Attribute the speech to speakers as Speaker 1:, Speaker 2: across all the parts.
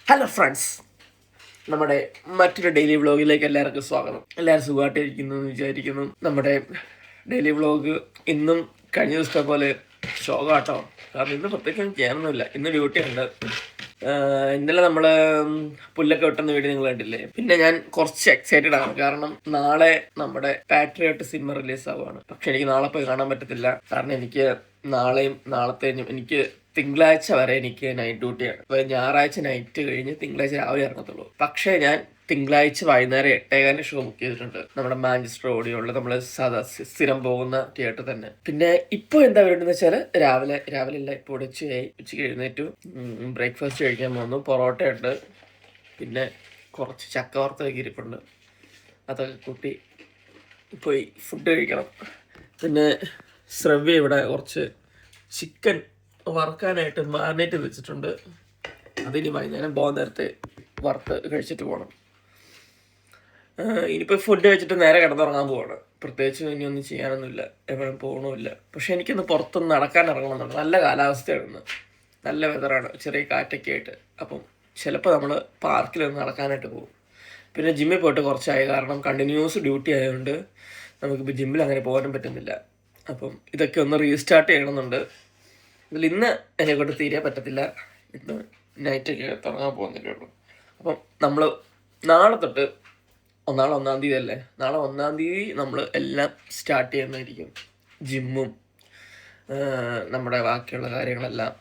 Speaker 1: Hello friends, നമ്മുടെ മറ്റൊരു daily വ്ളോഗിലേക്ക് എല്ലാവർക്കും സ്വാഗതം. എല്ലാവരും സുഖമായിട്ടിരിക്കുന്നു എന്ന് വിചാരിക്കുന്നു. നമ്മുടെ ഡെയിലി വ്ളോഗ് ഇന്നും കഴിഞ്ഞ ദിവസത്തെ പോലെ ശോകാട്ടോ. കാരണം ഇന്ന് പ്രത്യേകിച്ച് ചെയ്യാനൊന്നുമില്ല, ഇന്ന് ഡ്യൂട്ടി ഉണ്ട്. ഇന്നലെ നമ്മൾ പുല്ലൊക്കെ വെട്ടുന്ന വീഡിയോ നിങ്ങൾ കണ്ടില്ലേ. പിന്നെ ഞാൻ കുറച്ച് എക്സൈറ്റഡ് ആണ്, കാരണം നാളെ നമ്മുടെ പാട്രിയോട്ട് സിനിമ റിലീസ് ആവുകയാണ്. പക്ഷെ എനിക്ക് നാളെ പോയി കാണാൻ പറ്റത്തില്ല, കാരണം എനിക്ക് നാളെയും നാളത്തെയും എനിക്ക് തിങ്കളാഴ്ച വരെ എനിക്ക് നൈറ്റ് ഡ്യൂട്ടിയാണ്. അപ്പോൾ ഞായറാഴ്ച നൈറ്റ് കഴിഞ്ഞ് തിങ്കളാഴ്ച രാവിലെ ഇറങ്ങത്തുള്ളൂ. പക്ഷേ ഞാൻ തിങ്കളാഴ്ച വൈകുന്നേരം 8:15 ഷോ ബുക്ക് ചെയ്തിട്ടുണ്ട്, നമ്മുടെ മാഞ്ചസ്റ്റർ ഓഡിയോയുള്ള നമ്മൾ സാധാ സ്ഥിരം പോകുന്ന തിയേറ്റർ തന്നെ. പിന്നെ ഇപ്പോൾ എന്താ പറയുന്നത് വെച്ചാൽ രാവിലെ ഇല്ല, ഇപ്പോൾ ഉച്ചയ്ക്ക് എഴുന്നേറ്റു, ബ്രേക്ക്ഫാസ്റ്റ് കഴിക്കാൻ പോകുന്നു. പൊറോട്ട ഉണ്ട്, പിന്നെ കുറച്ച് ചക്ക വറുത്തൊക്കെ ഇരിപ്പുണ്ട്, അതൊക്കെ കൂട്ടി പോയി ഫുഡ് കഴിക്കണം. പിന്നെ ശ്രവ്യ ഇവിടെ കുറച്ച് ചിക്കൻ വറുക്കാനായിട്ട് മാരിനേറ്റ് വെച്ചിട്ടുണ്ട്, അതിനി വൈകുന്നേരം പോകാൻ നേരത്തെ വറുത്ത് കഴിച്ചിട്ട് പോകണം. ഇനിയിപ്പോൾ ഫുഡ് കഴിച്ചിട്ട് നേരെ കിടന്നുറങ്ങാൻ പോവാണ്. പ്രത്യേകിച്ച് ഇനിയൊന്നും ചെയ്യാനൊന്നുമില്ല, എവിടെയും പോകണമില്ല. പക്ഷെ എനിക്കൊന്ന് പുറത്തൊന്ന് നടക്കാൻ ഇറങ്ങണമെന്നുണ്ട്. നല്ല കാലാവസ്ഥയാണ്, നല്ല വെതറാണ്, ചെറിയ കാറ്റൊക്കെ ആയിട്ട്. അപ്പം ചിലപ്പോൾ നമ്മൾ പാർക്കിൽ ഒന്ന് നടക്കാനായിട്ട് പോകും. പിന്നെ ജിമ്മിൽ പോയിട്ട് കുറച്ചായി, കാരണം കണ്ടിന്യൂസ് ഡ്യൂട്ടി ആയതുകൊണ്ട് നമുക്കിപ്പോൾ ജിമ്മിൽ അങ്ങനെ പോകാനും പറ്റുന്നില്ല. അപ്പം ഇതൊക്കെ ഒന്ന് റീസ്റ്റാർട്ട് ചെയ്യണമെന്നുണ്ട്. ഇന്ന് എന്നെക്കൊണ്ട് തീരെ പറ്റത്തില്ല, ഇന്ന് നൈറ്റൊക്കെ തുടങ്ങാൻ പോകുന്നില്ലേ ഉള്ളൂ. അപ്പം നമ്മൾ നാളെ തൊട്ട് നാളെ 1-ാം തീയതി അല്ലേ, നാളെ 1-ാം തീയതി നമ്മൾ എല്ലാം സ്റ്റാർട്ട് ചെയ്യുന്നതായിരിക്കും. ജിമ്മും നമ്മുടെ ബാക്കിയുള്ള കാര്യങ്ങളെല്ലാം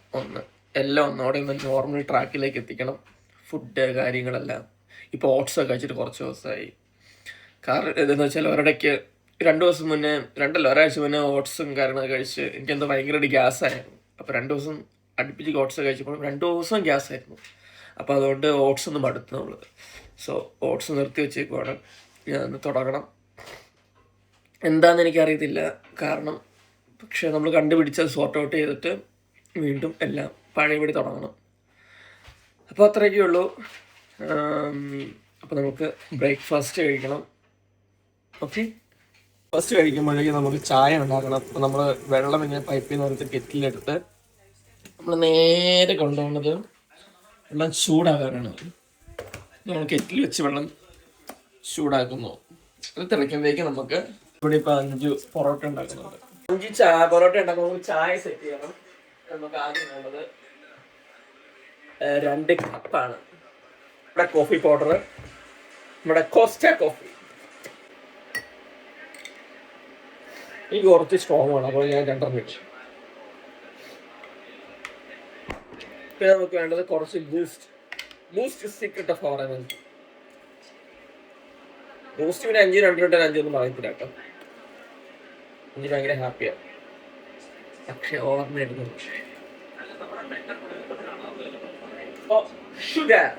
Speaker 1: ഒന്നോടെ ഒന്ന് നോർമൽ ട്രാക്കിലേക്ക് എത്തിക്കണം. ഫുഡ് കാര്യങ്ങളെല്ലാം ഇപ്പോൾ ഓട്സൊക്കെ കഴിച്ചിട്ട് കുറച്ച് ദിവസമായി. കാരണം എന്താണെന്ന് വെച്ചാൽ ഒരിടയ്ക്ക് 2 ദിവസം മുന്നേ, ഒരാഴ്ച മുന്നേ ഓട്സും കാര്യങ്ങളൊക്കെ കഴിച്ച് എനിക്കെന്തോ ഭയങ്കരമായിട്ട് ഗ്യാസായിരുന്നു. അപ്പോൾ 2 ദിവസം അടുപ്പിച്ച് ഓട്സ് കഴിച്ചപ്പോൾ 2 ദിവസം ഗ്യാസായിരുന്നു. അപ്പോൾ അതുകൊണ്ട് ഓട്സ് ഒന്ന് മടുത്തു നമ്മൾ. സോ ഓട്സ് നിർത്തി വെച്ചേക്കുവാണ്, ഞാൻ തുടങ്ങണം. എന്താണെന്ന് എനിക്കറിയത്തില്ല, കാരണം പക്ഷേ നമ്മൾ കണ്ടുപിടിച്ചത് സോർട്ട് ഔട്ട് ചെയ്തിട്ട് വീണ്ടും എല്ലാം പഴയപടി തുടങ്ങണം. അപ്പോൾ അത്രയൊക്കെ ഉള്ളൂ. അപ്പോൾ നമുക്ക് ബ്രേക്ക്ഫാസ്റ്റ് കഴിക്കണം. ഓക്കെ, ഫസ്റ്റ് കഴിക്കുമ്പോഴേക്കും നമുക്ക് ചായ ഉണ്ടാക്കണം. അപ്പോൾ നമ്മൾ വെള്ളം ഇങ്ങനെ പൈപ്പിൽ നിന്ന് എടുത്ത് കെറ്റിലെടുത്ത് നമ്മൾ നേരെ കൊണ്ടുപോകുന്നത് വെള്ളം ചൂടാകാനാണ്. നമ്മൾ കെറ്റിൽ വെച്ച് വെള്ളം ചൂടാക്കുന്നു. അത് തിളയ്ക്കുമ്പോഴേക്ക് നമുക്ക് ഇവിടെ ഇപ്പോൾ 5 പൊറോട്ട ഉണ്ടാക്കുന്നുണ്ട്. 5 പൊറോട്ട ഉണ്ടാക്കുമ്പോൾ ചായ സെറ്റ് ചെയ്യണം. നമുക്ക് ആദ്യം വേണ്ടത് 2 കപ്പാണ്. നമ്മുടെ കോഫി പൗഡർ, നമ്മുടെ കോസ്റ്റ കോഫി. എനിക്ക് കുറച്ച് സ്ട്രോങ് ആണ്, അപ്പോൾ ഞാൻ 2 വെച്ചു. പിന്നെ നമുക്ക് വേണ്ടത് കുറച്ച് boost secret of our energy. Boost പിന്നെ 5 2 ഒന്നും പറയത്തില്ല കേട്ടോ, എനിക്ക് ഭയങ്കര ഹാപ്പിയാണ്. പക്ഷെ ഓർമ്മയായിരുന്നു. ഷുഗർ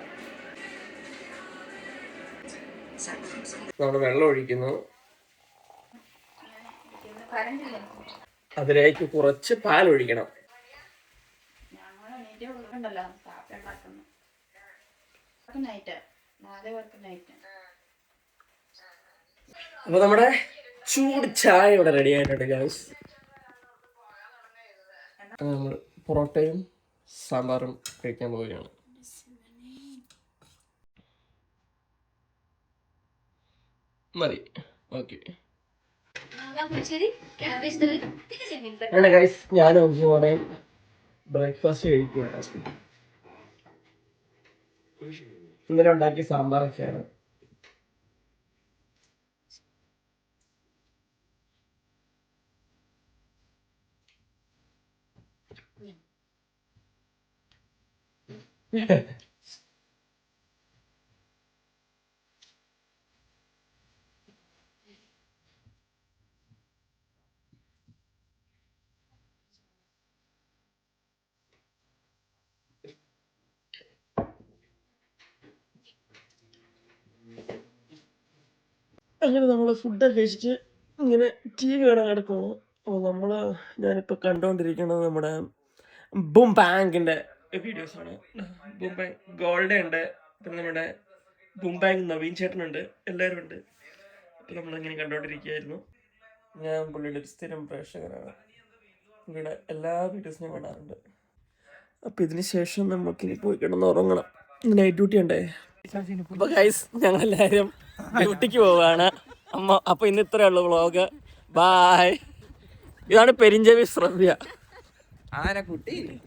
Speaker 1: നമ്മൾ വെള്ളം ഒഴിക്കുന്നു, അതിലേക്ക് കുറച്ച് പാൽ ഒഴിക്കണം. അപ്പൊ നമ്മുടെ ചൂട് ചായ ഇവിടെ റെഡി ആയിട്ടുണ്ട് ഗൈസ്. നമ്മൾ പൊറോട്ടയും സാമ്പാറും കഴിക്കാൻ പോവുകയാണ്. മതി, ഓക്കെ. അങ്ങനെ ഗൈസ്, ഞാനും ബ്രേക്ക്ഫാസ്റ്റ് കഴിക്കുകയാണ്. ഇന്നലെ ഉണ്ടാക്കിയ സാമ്പാറൊക്കെയാണ്. അങ്ങനെ നമ്മൾ ഫുഡൊക്കെ കഴിച്ചിട്ട് ഇങ്ങനെ TV കാണാൻ കിടക്കുന്നു. അപ്പോൾ ഞാനിപ്പോൾ കണ്ടുകൊണ്ടിരിക്കുന്നത് നമ്മുടെ ബൂം ബാങ്കിൻ്റെ വീഡിയോസാണ്. ബൂം ബാങ്ക് ഗോൾഡ് ഉണ്ട്, പിന്നെ നമ്മുടെ ബൂം ബാങ്ക് നവീൻ ചേട്ടനുണ്ട്, എല്ലാവരും ഉണ്ട്. അപ്പോൾ നമ്മളിങ്ങനെ കണ്ടുകൊണ്ടിരിക്കുകയായിരുന്നു. ഞാൻ പുള്ളിയുടെ ഒരു സ്ഥിരം പ്രേക്ഷകനാണ്, പുള്ളിയുടെ എല്ലാ വീഡിയോസും ഞാൻ കാണാറുണ്ട്. അപ്പോൾ ഇതിന് ശേഷം നമുക്കിനി പോയി കിടന്ന് ഉറങ്ങണം. നൈറ്റ് ഡ്യൂട്ടി ഉണ്ടേ. അപ്പൊ ഗൈസ് ഞങ്ങളെല്ലാരും ഡ്യൂട്ടിക്ക് പോവാണ്. അപ്പൊ ഇന്ന് ഇത്രേ ഉള്ളൂ വ്ളോഗ്. ബായ്. ഇതാണ് പെരിഞ്ചവി ശ്രവ്യ.
Speaker 2: ആനക്കുട്ടി.